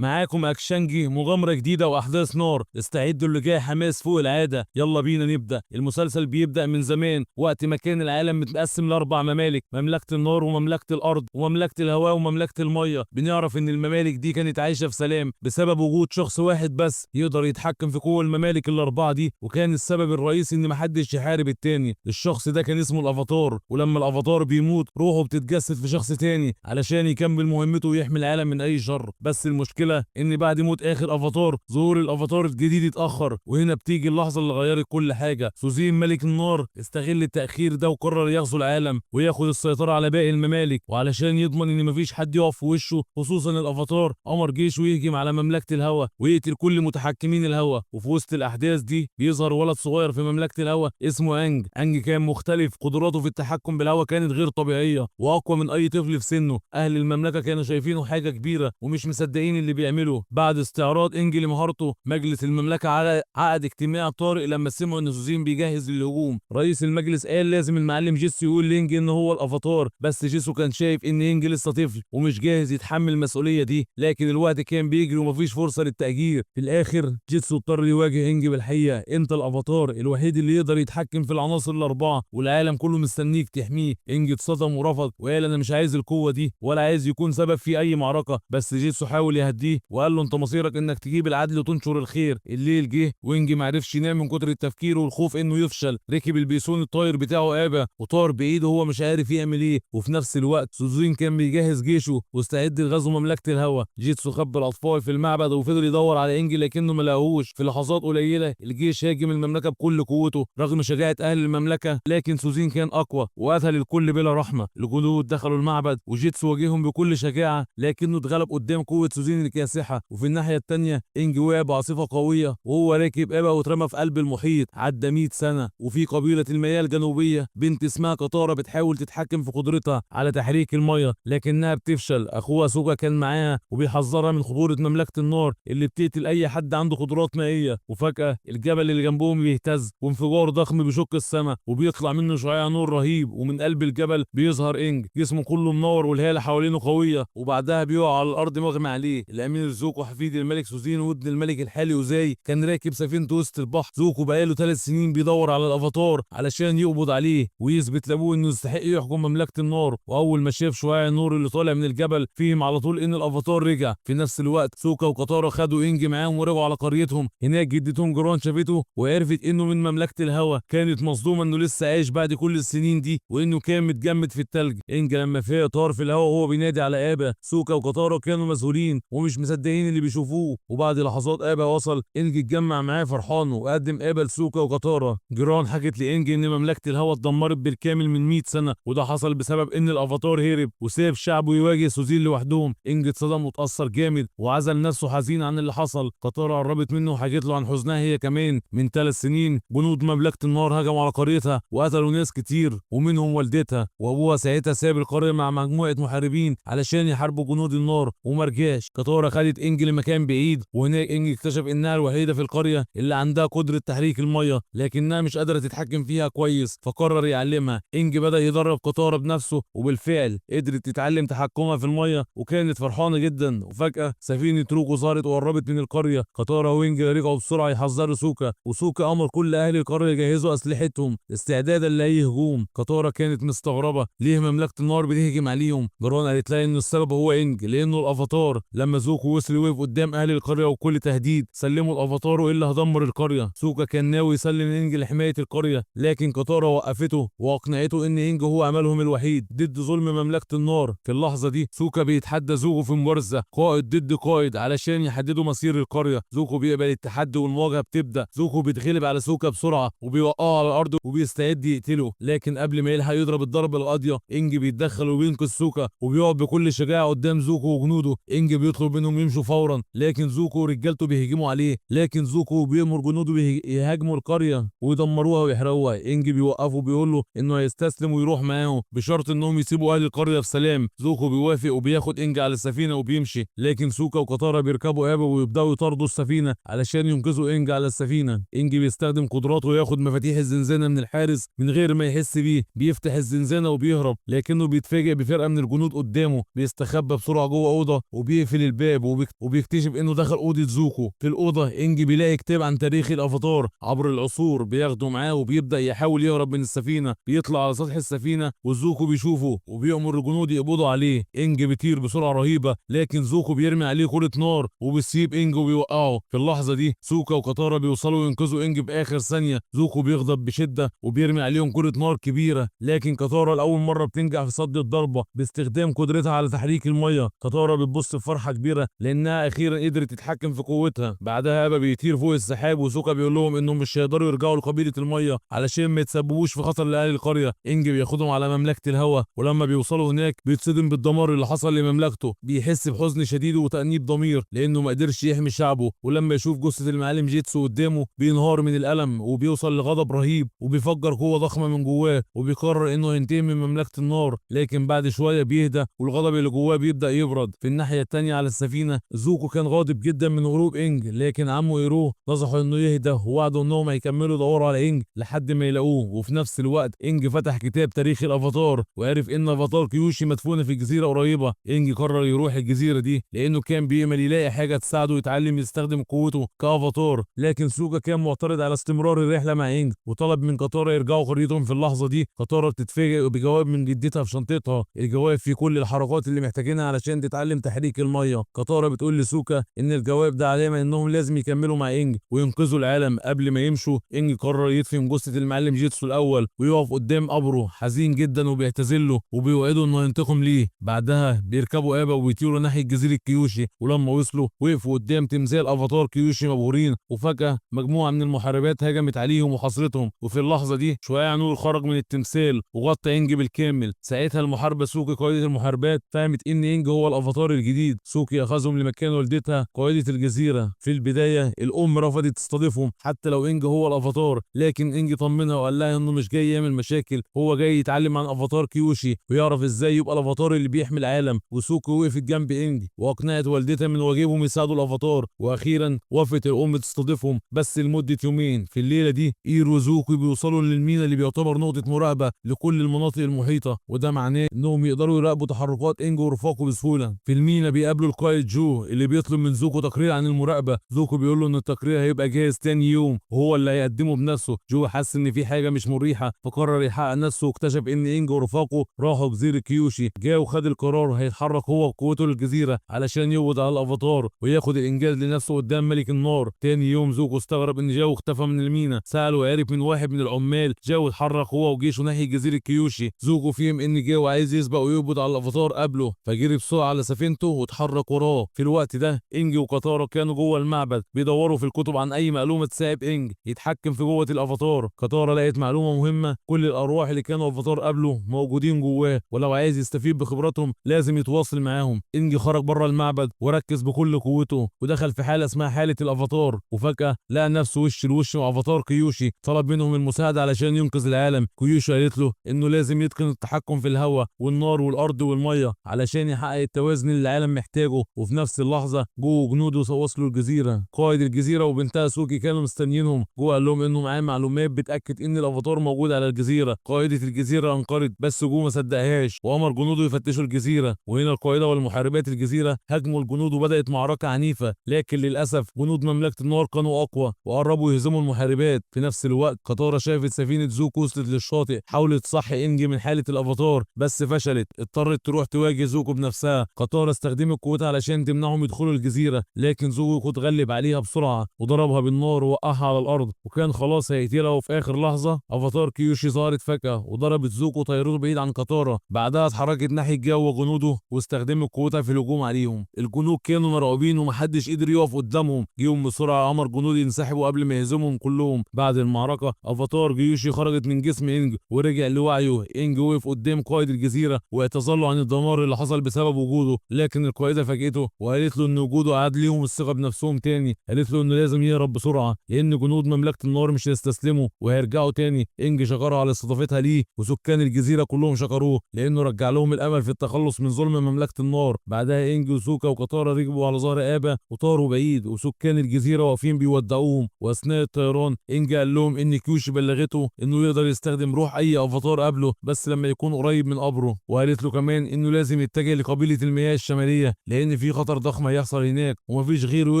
معاكم اكشنجي، مغامرة جديدة واحداث نار. استعدوا اللي جاي حماس فوق العادة. يلا بينا نبدأ. المسلسل بيبدأ من زمان، وقت ما كان العالم متقسم لاربع ممالك: مملكة النار ومملكة الارض ومملكة الهواء ومملكة المية. بنعرف ان الممالك دي كانت عايشة في سلام بسبب وجود شخص واحد بس يقدر يتحكم في قوة الممالك الاربعة دي، وكان السبب الرئيسي ان محدش يحارب التاني. الشخص ده كان اسمه الافاتار، ولما الافاتار بيموت روحه بتتجسد في شخص تاني علشان يكمل مهمته ويحمي العالم من اي شر. بس المشكله ان بعد موت اخر افاتار ظهور الافاتار الجديد اتاخر، وهنا بتيجي اللحظه اللي غيرت كل حاجه. سوزين ملك النار استغل التاخير ده وقرر يغزو العالم وياخد السيطره على باقي الممالك، وعلشان يضمن ان مفيش حد يقف في وشه خصوصا الافاتار، امر جيشه يهجم على مملكه الهواء ويقتل كل متحكمين الهواء. وفي وسط الاحداث دي بيظهر ولد صغير في مملكه الهواء اسمه انج كان مختلف، قدراته في التحكم بالهواء كانت غير طبيعيه واقوى من اي طفل في سنه. اهل المملكه كانوا شايفينه حاجه كبيره ومش مصدقين اللي بيعمله. بعد استعراض انجي لمهارته، مجلس المملكه عقد اجتماع طارئ لما سمعوا ان سوزين بيجهز للهجوم. رئيس المجلس قال لازم المعلم جيسو يقول لانجي ان هو الافاتار، بس جيسو كان شايف ان انجي لسه طفل ومش جاهز يتحمل المسؤوليه دي، لكن الوقت كان بيجري ومفيش فرصه للتاجيل. في الاخر جيسو اضطر يواجه انجي بالحقيقه: انت الافاتار الوحيد اللي يقدر يتحكم في العناصر الاربعه والعالم كله مستنيك تحميه. انجي اتصدم ورفض وقال انا مش عايز القوه دي ولا عايز يكون سبب في اي معركه. بس جيتسو حاول يهديه وقال له انت مصيرك انك تجيب العدل وتنشر الخير. الليل جه وينجي معرفش ينام من كتر التفكير والخوف انه يفشل. ركب البيسون الطاير بتاعه ابا وطار بايده وهو مش عارف يعمل ايه. وفي نفس الوقت سوزين كان بيجهز جيشه واستعد لغزو مملكه الهواء. جيتسو خبى الاطفال في المعبد وفضل يدور على انجي لكنه ما لقاهوش. في لحظات قليله الجيش هاجم المملكه بكل قوته رغم شجاعه اهل المملكه، لكن سوزين كان اقوى وقتل الكل بلا رحمه. الجنود دخلوا المعبد وجيتسو واجههم بكل شجاعه لكنه اتغلب قدام قوه سوزين الكاسحه. وفي الناحيه الثانيه انجي وقع بعاصفه قويه وهو راكب ابا واترمى في قلب المحيط. عدى 100 سنه وفي قبيله المياه الجنوبيه بنت اسمها كتاره بتحاول تتحكم في قدرتها على تحريك الميه لكنها بتفشل. اخوها سوكا كان معاها وبيحذرها من خطوره مملكه النار اللي بتقتل اي حد عنده قدرات مائيه. وفجاه الجبل اللي جنبهم بيهتز وانفجار ضخم بيشق السماء وبيطلع منه شعاع نور رهيب، ومن قلب الجبل بيظهر انج جسمه كله منور والهاله حوالينه قويه، وبعدها بيقع على الارض مغمى عليه. الامير زوكو حفيد الملك سوزين وابن الملك الحالي وزاي كان راكب سفينته وسط البحر. زوكو بقاله 3 سنين بيدور على الافاتار علشان يقبض عليه ويثبت لابوه انه يستحق يحكم مملكه النار. واول ما شاف شعاع النور اللي طالع من الجبل فهم على طول ان الافاتار رجع. في نفس الوقت سوكا وكتارا خدوا انج معاهم ورجعوا على قريتهم. هناك جدتهم جيران شافته وعرفت انه من مملكه الهواء. كانت مصدومه انه لسه عايش بعد كل السنين دي وانه كان متجمد في التلج. انج لما فاق طار في الهواء وهو بينادي على ابا. سوكا وكتارا كانوا مسؤولين ومش مصدقين اللي بيشوفوه، وبعد لحظات ابا وصل. انج اتجمع معاه فرحان وقدم ابا لسوكا وكتارا. جيران حكت لانج ان مملكه الهواء اتدمرت بالكامل من 100 سنه، وده حصل بسبب ان الافاتار هرب وساب شعبه يواجه سوزين لوحدهم. انج اتصدم واتاثر جامد وعزل نفسه حزين عن اللي حصل. كتارا قربت منه وحكت له عن حزنها هي كمان. من 3 سنين جنود مملكه النار هجموا على قريتها وقتلوا ناس كتير ومنهم والدتها، وابوها ساعتها ساب القريه مع مجموعه محاربين علشان يحاربوا جنود النار ومرجعش. كتارا خدت انج لمكان بعيد وهناك انج اكتشف انها الوحيده في القريه اللي عندها قدره تحريك الميه لكنها مش قادره تتحكم فيها كويس، فقرر يعلمها. انج بدا يدرب كتارا بنفسه وبالفعل قدرت تتعلم تحكمها في الميه وكانت فرحانه جدا. وفجاه سفينه روكو ظهرت وقربت من القريه. كتارا وانج رجعوا بسرعه يحذروا سوكا، وسوكا امر كل اهل القريه يجهزوا اسلحتهم استعدادا لاي هجوم. كتارا كانت مستغربه ليه مملكه النار بتهجم عليهم. جران قالت لها ان السبب هو انج لانه الافاتار. لما زوكو وصل وقف قدام اهل القريه وكل تهديد سلموا الافاتار والا هدمر القريه. سوكا كان ناوي يسلم انج لحمايه القريه لكن كتارا وقفته واقنعته ان انج هو املهم الوحيد ضد ظلم مملكه النار. في اللحظه دي سوكا بيتحدى زوكو في مبارزه قائد ضد قائد علشان يحددوا مصير القريه. زوكو بيقبل التحدي والمواجهه بتبدا. زوكو بيتغلب على سوكا بسرعه وبيوقعه على الارض وبيستعد يقتله، لكن قبل ما يلحق يضرب الضربه القاضيه انج بيتدخل وبينقذ سوكا وبيقعد بكل شجاعه قدام زوكو وجنوده. انج بيطلب منهم يمشوا فورا لكن زوكو ورجالته بيهجموا عليه، لكن زوكو بيأمر جنوده يهاجموا القريه ويدمروها ويحرقوها. انج بيوقفه وبيقول له انه هيستسلم ويروح معاهم بشرط انهم يسيبوا اهل القريه في سلام. زوكو بيوافق وبياخد انج على السفينه وبيمشي، لكن سوكا وكتارا بيركبوا ابا ويبداوا يطاردوا السفينه علشان ينقذوا انج على السفينه. انج بيستخدم قدراته وياخد مفاتيح الزنزانه من الحارس من غير ما يحس بيه. بيفتح الزنزانه وبيهرب لكنه بيتفاجئ بفرقه من الجنود قدامه. بيستخبى بسرعه جوه اوضه وبيقفل الباب الباب وبيكتشف انه دخل اوضه زوكو. في الاوضه انج بيلاقي كتاب عن تاريخ الافاتار عبر العصور، بياخده معاه وبيبدا يحاول يهرب من السفينه. بيطلع على سطح السفينه وزوكو بيشوفه وبيأمر الجنود يقبضوا عليه. انج بيطير بسرعه رهيبه، لكن زوكو بيرمي عليه كرة نار وبيسيب انج وبيوقعه. في اللحظه دي سوكا وكاتارا بيوصلوا ينقذوا انج في اخر ثانيه. زوكو بيغضب بشده وبيرمي عليهم كرة نار كبيره، لكن كاتارا لاول مره بتنجح في صد الضربه باستخدام قدرتها على تحريك الميه. كاتارا بتبص بفرحه كبيره لانها اخيرا قدرت تتحكم في قوتها. بعدها ابا بيطير فوق السحاب وسوكا بيقول لهم انهم مش هيقدروا يرجعوا لقبيله الميه علشان ما يتسببوش في خطر لاهل القريه. انج بياخدهم على مملكه الهواء، ولما بيوصلوا هناك بيتصدم بالدمار اللي حصل لمملكته. بيحس بحزن شديد وتأنيب ضمير لانه ما قدرش يحمي شعبه، ولما يشوف جثه المعلم جيتسو قدامه بينهار من الالم وبيوصل لغضب رهيب وبيفجر قوه ضخمه من جواه وبيقرر انه ينتقم من مملكه النار. لكن بعد شويه بيهدى والغضب اللي جواه بيبدا يبرد. في الناحيه التانيه على السفينه زوكو كان غاضب جدا من هروب انج، لكن عمه ايرو نصحه انه يهدى ووعده انهم هيكملوا يدوروا على انج لحد ما يلاقوه. وفي نفس الوقت انج فتح كتاب تاريخ الافاتار وعرف ان افاتار كيوشي مدفونه في جزيره قريبه. انج قرر يروح الجزيره دي لانه كان بيامل يلاقي حاجه تساعده يتعلم يستخدم قوته كافاتار. لكن سوكا كان معترض على استمرار الرحله مع انج وطلب من كاتارا يرجعوا قريتهم. في اللحظه دي كاتارا بتتفاجئ بجواب من جدتها في شنطتها. الجواب فيه كل الحركات اللي محتاجينها علشان تتعلم تحريك الميه. كاتارا بتقول لسوكا ان الجواب ده علامه انهم لازم يكملوا مع انج وينقذوا العالم. قبل ما يمشوا انج قرر يدفن جثه المعلم جيتسو الاول ويقف قدام قبره حزين جدا وبيعتذر له وبيوعده انه ينتقم ليه. بعدها بيركبوا ابا وبيطيروا ناحيه جزيره كيوشي، ولما وصلوا وقفوا قدام تمثال افاتار كيوشي مبهورين. وفجاه مجموعه من المحاربات هجمت عليهم وحاصرتهم، وفي اللحظه دي شعاع نور خرج من التمثال وغطى انج بالكامل. ساعتها المحاربه سوكي قائده المحاربات فهمت ان انج هو الافاتار الجديد. سوكي اخذهم لمكان والدتها قائده الجزيره. في البدايه الام رفضت تستضيفهم حتى لو انج هو الافاتار، لكن انج طمنها وقال لها انه مش جاي يعمل مشاكل، هو جاي يتعلم عن افاتار كيوشي ويعرف ازاي يبقى الافاتار اللي بيحمي العالم. وسوكي وقفت جنب انج واقنعت والدتها من واجبهم يساعدوا الافاتار، واخيرا وافقت الام تستضيفهم بس لمده يومين. في الليله دي ايرو وزوكي بيوصلوا للمينا اللي بيعتبر نقطه مراقبه لكل المناطق المحيطه، وده معناه انهم يقدروا يراقبوا تحركات انج ورفاقه بسهوله. في المينا بيقابلوا القائد جو اللي بيطلب من زوكو تقرير عن المراقبه. زوكو بيقول له ان التقرير هيبقى جاهز تاني يوم وهو اللي هيقدمه بنفسه. جو حس ان في حاجه مش مريحه فقرر يحقق نفسه واكتشف ان انج ورفاقه راحوا جزيره كيوشي. جاء وخد القرار هيتحرك هو وقوته للجزيره علشان يقبض على الافاتار وياخد الانجاز لنفسه قدام ملك النار. تاني يوم زوكو استغرب ان جو اختفى من المينا، ساله وعرف من واحد من العمال. جو اتحرك هو وجيشه ناحيه جزيره كيوشي. زوكو فهم ان جو عايز يسبق ويقبض على الافاتار قبله فجري بسرعه على سفينته واتحرك وراه. في الوقت ده انج وكاتارا كانوا جوه المعبد بيدوروا في الكتب عن اي معلومه تساعد انج يتحكم في قوه الافاتار. كاتارا لقيت معلومه مهمه، كل الارواح اللي كانوا افاتار قبله موجودين جواه ولو عايز يستفيد بخبراتهم لازم يتواصل معاهم. انج خرج بره المعبد وركز بكل قوته ودخل في حاله اسمها حاله الافاتار، وفجاه لقى نفسه وش لوش مع افاتار كيوشي. طلب منهم المساعده علشان ينقذ العالم. كيوشي قالت له انه لازم يتقن التحكم في الهواء والنار والارض والميه علشان يحقق التوازن اللي العالم محتاجه. وفي نفس اللحظه جو وجنوده وصلوا الجزيره. قائد الجزيره وبنتها سوكي كانوا مستنيينهم. جو قال لهم انه معاه معلومات بتاكد ان الافاتار موجود على الجزيره. قائده الجزيره انقرض بس جو ما صدقهاش وامر جنوده يفتشوا الجزيره. وهنا القائده والمحاربات الجزيره هاجموا الجنود وبدات معركه عنيفه، لكن للاسف جنود مملكه النار كانوا اقوى وقربوا يهزموا المحاربات. في نفس الوقت كاتارا شافت سفينه زوكو وصلت للشاطئ، حاولت تصحي انجي من حاله الافاتار بس فشلت، اضطرت تروح تواجه زوكو بنفسها. كاتارا استخدمت قوتها علشان تمنعهم يدخلوا الجزيره، لكن زوكو اتغلب عليها بسرعه وضربها بالنار ووقعها على الارض وكان خلاص هيقتلها. وفي اخر لحظه افاتار كيوشي ظهرت فجاه وضربت زوكو طيرته بعيد عن كاتارا. بعدها اتحركت ناحيه جو وجنوده واستخدمت قوتها في الهجوم عليهم. الجنود كانوا مرعوبين ومحدش قدر يقف قدامهم. جيهم بسرعه امر جنود ينسحبوا قبل ما يهزمهم كلهم. بعد المعركه افاتار كيوشي خرجت من جسم انج ورجع لوعيه. انج وقف قدام قائد الجزيره واعتذر له عن الدمار اللي حصل بسبب وجوده، لكن القائده فاجئته وقالت له ان وجوده عاد ليهم الثقه بنفسهم تاني. قالت له انه لازم يهرب بسرعه لان جنود مملكه النار مش هيستسلموا وهيرجعوا تاني. انج شكرها على استضافتها ليه وسكان الجزيره كلهم شكروه لانه رجع لهم الامل في التخلص من ظلم مملكه النار. بعدها انج وسوكا وكاتارا ركبوا على ظهر ابا وطاروا بعيد وسكان الجزيره واقفين بيودعوهم. واثناء الطيران انج قال لهم ان كيوشي بلغته انه يقدر يستخدم روح اي افاتار قبله بس لما يكون قريب من قبره، وقالت له كمان انه لازم يتجه لقبيله المياه الشماليه لان لان في خطر ضخم هيحصل هناك ومفيش غيره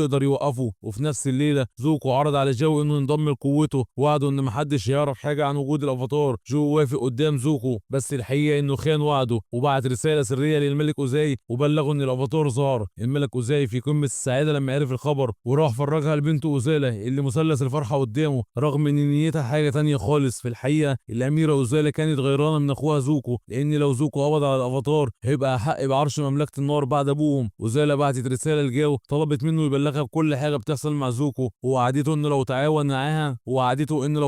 يقدر يوقفه. وفي نفس الليله زوكو عرض على جو انه ينضم لقوته، وعده ان محدش يعرف حاجه عن وجود الافاتار. جو وافق قدام زوكو، بس الحقيقه انه خان وعده وبعت رساله سريه للملك اوزاي وبلغه ان الافاتار ظهر. الملك اوزاي في قمه السعاده لما عرف الخبر، وراح فرجها لبنته اوزالا اللي مثلث الفرحه قدامه، رغم ان نيتها حاجه تانية خالص. في الحقيقه الاميره اوزالا كانت غيرانه من اخوها زوكو، لان لو زوكو قبض على الافاتار هيبقى حق بعرش مملكه النار بعد ابوهم. اوزالا بعتت رساله لجاو طلبت منه يبلغها بكل حاجه بتحصل مع زوكو، ووعدته انه لو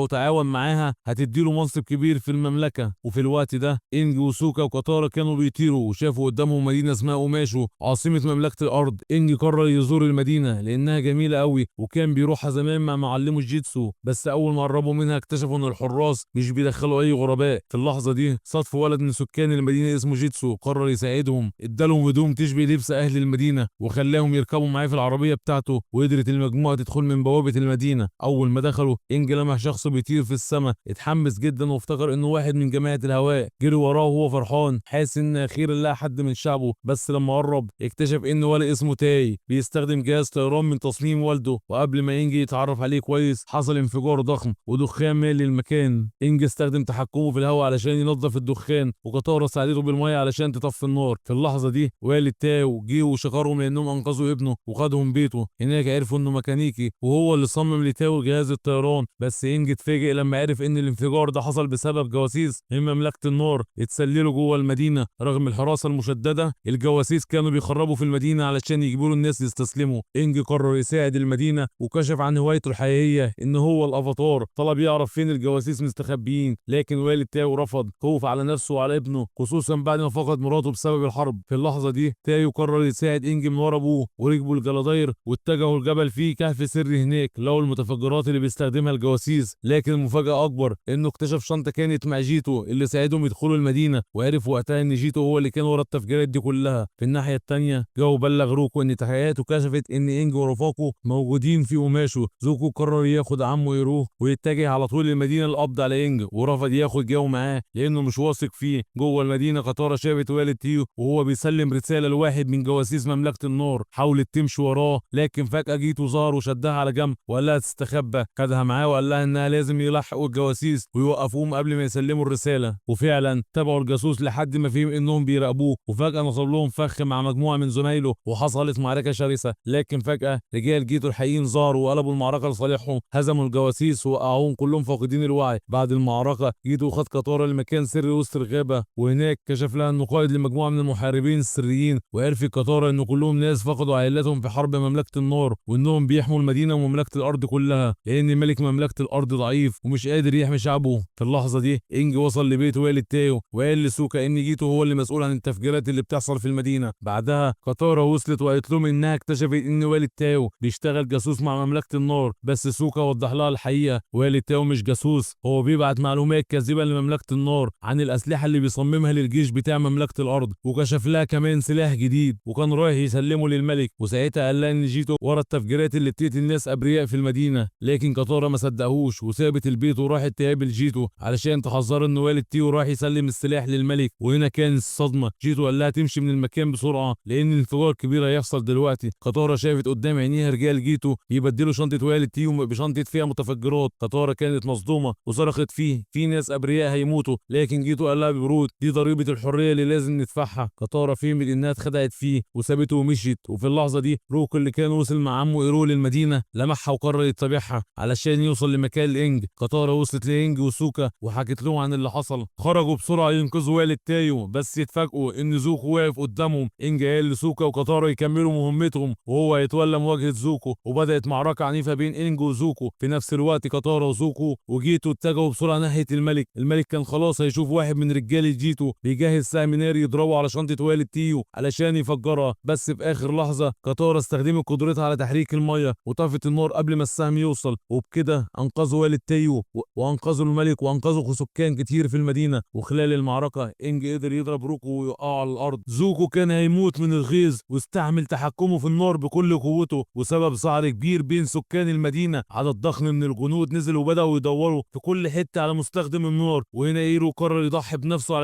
تعاون معاها هتديله منصب كبير في المملكه. وفي الوقت ده انج وسوكا وكاتارا كانوا بيطيروا وشافوا قدامهم مدينه اسمها اوماشو عاصمه مملكه الارض. انج قرر يزور المدينه لانها جميله قوي وكان بيروحها زمان مع معلمه الجيتسو، بس اول ما قربوا منها اكتشفوا ان الحراس مش بيدخلوا اي غرباء. في اللحظه دي صادفوا ولد من سكان المدينه اسمه جيتسو قرر يساعدهم، ادالهم هدوم تشبه لبس اهل المدينه وخلاهم يركبوا معاه في العربيه بتاعته، وقدرت المجموعه تدخل من بوابه المدينه. اول ما دخلوا انج لمح شخص بيطير في السماء، اتحمس جدا وافتكر انه واحد من جماعه الهواء، جري وراه وهو فرحان حاسس ان اخيرا لقى حد من شعبه. بس لما قرب اكتشف انه ولد اسمه تاي بيستخدم جهاز طيران من تصميم والده، وقبل ما انج يتعرف عليه كويس حصل انفجار ضخم ودخان مالي المكان. انج استخدم تحكمه في الهواء علشان ينظف الدخان، وكاتارا ساعدته بالميه علشان تطفي النار. في اللحظه دي والد تاو جه وشكرهم لانهم انقذوا ابنه وخدهم بيته. هناك عرفوا انه ميكانيكي وهو اللي صمم لتاو جهاز الطيران. بس انج اتفاجئ لما عرف ان الانفجار ده حصل بسبب جواسيس من مملكه النار اتسللوا جوه المدينه. رغم الحراسه المشدده الجواسيس كانوا بيخربوا في المدينه علشان يجبروا الناس يستسلموا. انج قرر يساعد المدينه وكشف عن هوايته الحقيقيه ان هو الافاتار. طلب يعرف فين الجواسيس مستخبيين، لكن والد تاو رفض خوف على نفسه وعلى ابنه، خصوصا بعد ما فقد مراته بسبب الحرب. في اللحظه دي تاو قرر يساعد انج من ورا ابوه، وركبوا الجلادير واتجهوا الجبل فيه كهف سري. هناك لقوا المتفجرات اللي بيستخدمها الجواسيس، لكن المفاجاه اكبر انه اكتشف شنطه كانت مع جيتو اللي ساعدهم يدخلوا المدينه، وعرف وقتها ان جيتو هو اللي كان ورا التفجيرات دي كلها. في الناحيه الثانيه جو بلغ روكو ان تحقيقاته كشفت ان انج ورفاقه موجودين في اوماشو. زوكو قرر ياخد عمه يروه ويتجه على طول المدينه القبض على انج، ورفض ياخد جو معاه لانه مش واثق فيه. جوه المدينه كاتارا شافت والد تيو وهو بيسلم رساله لواحد من جواسيس مملكه النار، حاولت تمشي وراه لكن فجاه جيتو ظهر وشدها على جنب وقال لها تستخبى. خدها معاه وقال لها انها لازم يلحقوا الجواسيس ويوقفوهم قبل ما يسلموا الرساله. وفعلا تبعوا الجاسوس لحد ما فهم انهم بيراقبوه، وفجاه نصب لهم فخ مع مجموعه من زمايله وحصلت معركه شرسه. لكن فجاه رجال جيتو الحقيقيين ظهروا وقلبوا المعركه لصالحهم، هزموا الجواسيس ووقعوهم كلهم فاقدين الوعي. بعد المعركه جيتو خد كاتارا لمكان سري وسط الغابه، وهناك كشف لها انه قائد لمجموعه من المحاربين السريين، وعرفت كاتارا ان كلهم ناس فقدوا عائلاتهم في حرب مملكه النار، وانهم بيحموا المدينه ومملكه الارض كلها، لان ملك مملكه الارض ضعيف ومش قادر يحمي شعبه. في اللحظه دي انج وصل لبيت والد تاو وقال لسوكا ان جيتو هو اللي مسؤول عن التفجيرات اللي بتحصل في المدينه. بعدها كاتارا وصلت وقالت لهم انها اكتشفت ان والد تاو بيشتغل جاسوس مع مملكه النار، بس سوكا وضح لها الحقيقه والد تاو مش جاسوس، هو بيبعت معلومات كاذبه لمملكه النار عن الاسلحه اللي بيصممها للجيش بتاع مملكه الارض، وكشف لها كمان سلاح جديد وكان رايح يسلمه للملك. وساعتها قال لها ان جيتو ورا التفجيرات اللي بتقتل ناس ابرياء في المدينه، لكن كاتارا ما صدقهوش وسابت البيت وراحت تقابل جيتو علشان تحذر ان والد تيو راح يسلم السلاح للملك. وهنا كانت الصدمه، جيتو قال لها تمشي من المكان بسرعه لان انفجار كبير هيحصل دلوقتي. كاتارا شافت قدام عينيها رجال جيتو يبدلوا شنطه والد تيو بشنطه فيها متفجرات. كاتارا كانت مصدومه وصرخت فيه في ناس ابرياء هيموتوا، لكن جيتو قال لها ببرود دي ضريبه الحريه اللي لازم ندفعها. كاتارا فهمت انها اتخدعت فيه وسابته ومشيت. وفي اللحظه دي روك اللي كان وصل مع عمه ايرو للمدينه لمحها وقرر يتبعها علشان يوصل لمكان لإنج. كاتارا وصلت لإنج وسوكا وحكت لهم عن اللي حصل، خرجوا بسرعه ينقذوا والد تايو، بس يتفاجئوا ان زوكو واقف قدامهم. إنج قال لسوكا وكاتارا يكملوا مهمتهم وهو يتولى مواجهه زوكو، وبدات معركه عنيفه بين إنج وزوكو. في نفس الوقت كاتارا وزوكو وجيتو اتجهوا بسرعه ناحيه الملك. الملك كان خلاص هيشوف واحد من رجال جيتو بيجهز سهم ناري يضربه على شنطه والد تيو علشان يفجرها، بس في اخر لحظه كاتارا استخدمت قدرتها على تحريك الميه وطفت النار قبل ما السهم يوصل، وبكده انقذوا والد تيو وانقذوا الملك وانقذوا سكان كتير في المدينه. وخلال المعركه إنج قدر يضرب روكو ويقع على الارض. زوكو كان هيموت من الغيظ واستعمل تحكمه في النار بكل قوته، وسبب صعر كبير بين سكان المدينه عدد ضخم من الجنود نزلوا وبداوا يدوروا في كل حته على مستخدم النار. وهنا ايرو قرر يضحي بنفسه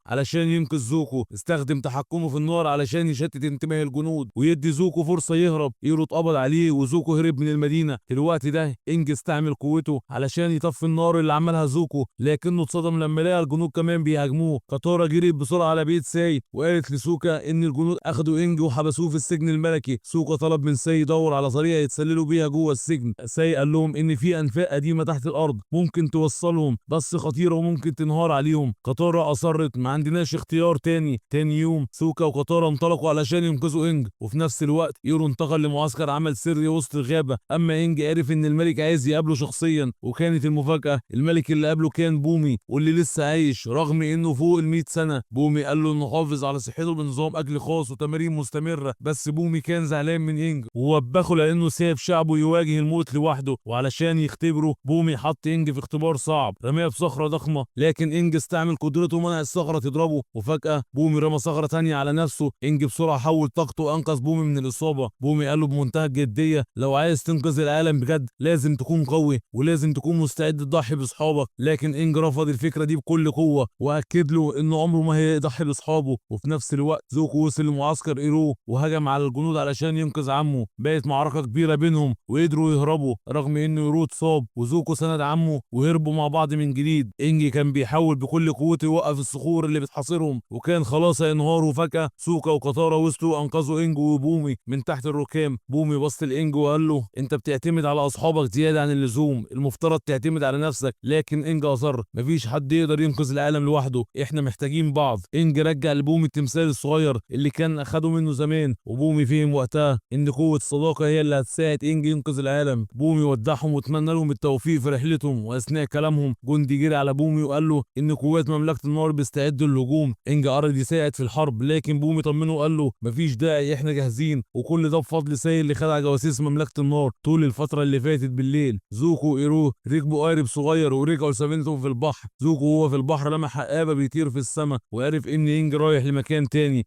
علشان ينقذ زوكو استخدم تحكمه في النار علشان يشتت انتباه الجنود ويدي زوكو فرصة يهرب. ايرو اتقبض عليه وزوكو هرب من المدينة. في الوقت ده انج استعمل قوته علشان يطفي النار اللي عملها زوكو، لكنه اتصدم لما لقى الجنود كمان بيهاجموه. كاتارا جريت بسرعة على بيت ساي وقالت لسوكا ان الجنود اخدوا انج وحبسوه في السجن الملكي. سوكا طلب من ساي يدور على طريقة يتسللوا بيها جوه السجن. ساي قال لهم ان في انفاق قديمة تحت الارض ممكن توصلهم، بس خطيرة وممكن تنهار عليهم. كاتارا اصرت ما عندناش اختيار تاني. تاني يوم سوكا وكاتارا انطلقوا علشان ينقذوا انج، وفي نفس الوقت ايرو انتقل لمعسكر عمل سري وسط الغابة. اما انج عرف ان الملك عايز يقابله شخصيا، وكانت المفاجأة الملك اللي قابله كان بومي واللي لسه عايش رغم انه فوق ال100 سنة. بومي قال له انه حافظ على صحته بنظام اكل خاص وتمارين مستمرة، بس بومي كان زعلان من انج ووبخه لانه ساب شعبه يواجه الموت لوحده. وعلشان يختبره بومي حط انج في اختبار صعب، رماه بصخرة ضخمة، لكن انج استعمل قدرته ومنع الصخرة تضربه. وفجأة بومي رمى صخرة تانية على نفسه. انج بسرعة حول طاقته وانقذ بومي من الاصابة. بومي قال له بمنتهى الجدية لو عايز تنقذ العالم بجد لازم تكون قوي ولازم تكون مستعد تضحي باصحابك. لكن انج رفض الفكرة دي بكل قوة واكد له انه عمره ما هيضحي باصحابه. وفي نفس الوقت زوكو وصل لمعسكر ايرو وهجم على الجنود علشان ينقذ عمه. بقت معركة كبيرة بينهم وقدروا يهربوا رغم ان ايرو اتصاب، وزوكو سند عمه وهربوا مع بعض من جديد. انجي كان بيحاول بكل قوته يوقف الصخور اللي بتحاصرهم وكان خلاص هينهاروا. فجأة سوكا وكاتارا وصلوا انقذوا انجو وبومي من تحت الركام. بومي بص لانجو وقال له انت بتعتمد على اصحابك زيادة عن اللزوم، المفترض تعتمد على نفسك. لكن انج اصر مفيش حد يقدر ينقذ العالم لوحده، احنا محتاجين بعض. انج رجع لبومي التمثال الصغير اللي كان اخده منه زمان، وبومي فهم وقتها ان قوة الصداقة هي اللي هتساعد انج ينقذ العالم. بومي ودعهم واتمنى لهم التوفيق في رحلتهم، واثناء كلامهم جندي جري على بومي وقال له ان قوات مملكة النار بيستعدوا للهجوم. انج قرر يساعد في الحرب، لكن بومي طمنه وقال له مفيش داعي احنا جاهزين، وكل ده بفضل ساي اللي خدع جواسيس مملكة النار طول الفترة اللي فاتت. بالليل زوكو وايرو ركبوا قارب صغير ورجعوا لسفينتهم في البحر. زوكو وهو في البحر لمح عقابة بيطير في السماء وعرف ان انج رايح لمكان تاني.